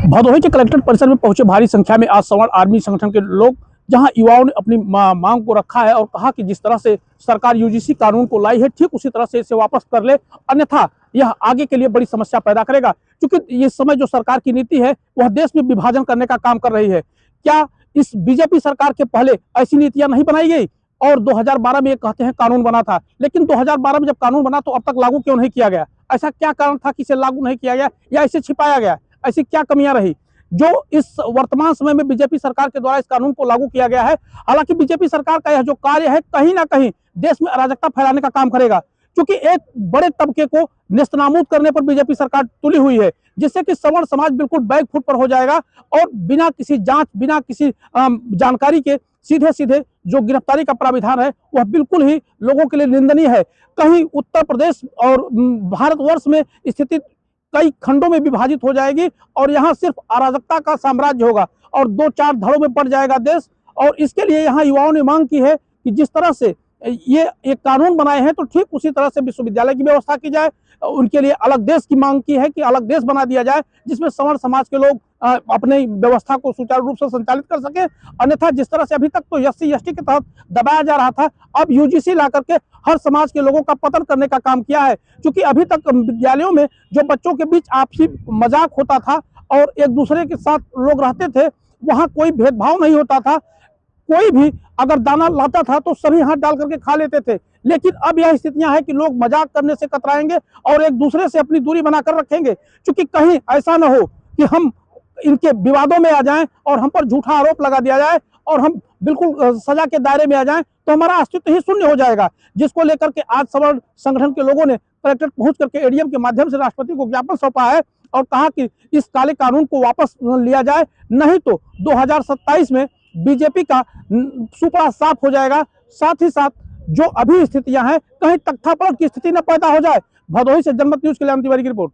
भदोही के कलेक्ट्रेट परिसर में पहुंचे भारी संख्या में आज सवर्ण आर्मी संगठन के लोग, जहां युवाओं ने अपनी मांग को रखा है और कहा कि जिस तरह से सरकार यूजीसी कानून को लाई है, ठीक उसी तरह से इसे वापस कर ले, अन्यथा यह आगे के लिए बड़ी समस्या पैदा करेगा। क्योंकि इस समय जो सरकार की नीति है वह देश में विभाजन करने का काम कर रही है। क्या इस बीजेपी सरकार के पहले ऐसी नीतियां नहीं बनाई गई? और 2012 में ये कहते हैं कानून बना था, लेकिन 2012 में जब कानून बना तो अब तक लागू क्यों नहीं किया गया? ऐसा क्या कारण था कि इसे लागू नहीं किया गया या इसे छिपाया गया? ऐसी क्या कमियां रही जो इस वर्तमान समय में बीजेपी सरकार के द्वारा इस कानून को लागू किया गया है? हालांकि बीजेपी सरकार का यह जो कार्य है कहीं ना कहीं देश में अराजकता फैलाने का काम करेगा, क्योंकि एक बड़े तबके को नेस्तनाबूद करने पर बीजेपी सरकार तुली हुई है, जिससे कि सवर्ण समाज बिल्कुल बैक फुट पर हो जाएगा और बिना किसी जांच, बिना किसी जानकारी के सीधे सीधे जो गिरफ्तारी का प्राविधान है वह बिल्कुल ही लोगों के लिए निंदनीय है। कहीं उत्तर प्रदेश और भारतवर्ष में स्थिति कई खंडों में विभाजित हो जाएगी और यहाँ सिर्फ अराजकता का साम्राज्य होगा और दो चार धड़ों में पड़ जाएगा देश। और इसके लिए यहाँ युवाओं ने मांग की है कि जिस तरह से ये एक कानून बनाए हैं तो ठीक उसी तरह से विश्वविद्यालय की व्यवस्था की जाए। उनके लिए अलग देश की मांग की है कि अलग देश बना दिया जाए जिसमें सवर्ण समाज के लोग अपने व्यवस्था को सुचारू रूप से संचालित कर सके। अन्यथा जिस तरह से अभी तक तो SC ST के तहत दबाया जा रहा था, अब UGC ला करके हर समाज के लोगों का पतन करने का काम किया है। क्योंकि अभी तक विद्यालयों में जो बच्चों के बीच आपसी मजाक होता था और एक दूसरे के साथ लोग रहते थे, वहाँ कोई भेदभाव नहीं होता था। कोई भी अगर दाना लाता था तो सभी हाथ डाल करके खा लेते थे। लेकिन अब यह स्थितियां हैं कि लोग मजाक करने से कतराएंगे और एक दूसरे से अपनी दूरी बनाकर रखेंगे, क्योंकि कहीं ऐसा ना हो कि हम इनके विवादों में आ जाएं और हम पर झूठा आरोप लगा दिया जाए और हम बिल्कुल सजा के दायरे में आ जाएं, तो हमारा अस्तित्व ही शून्य हो जाएगा। जिसको लेकर के आज सवर्ण संगठन के लोगों ने कलेक्ट्रेट पहुंच करके ADM के माध्यम से राष्ट्रपति को ज्ञापन सौंपा है और कहा कि इस काले कानून को वापस लिया जाए, नहीं तो 2027 में बीजेपी का सुपड़ा साफ हो जाएगा। साथ ही साथ जो अभी स्थितियां हैं कहीं तख्तापलट की स्थिति न पैदा हो जाए। भदोही से जनमत न्यूज के लिए अमन तिवारी की रिपोर्ट।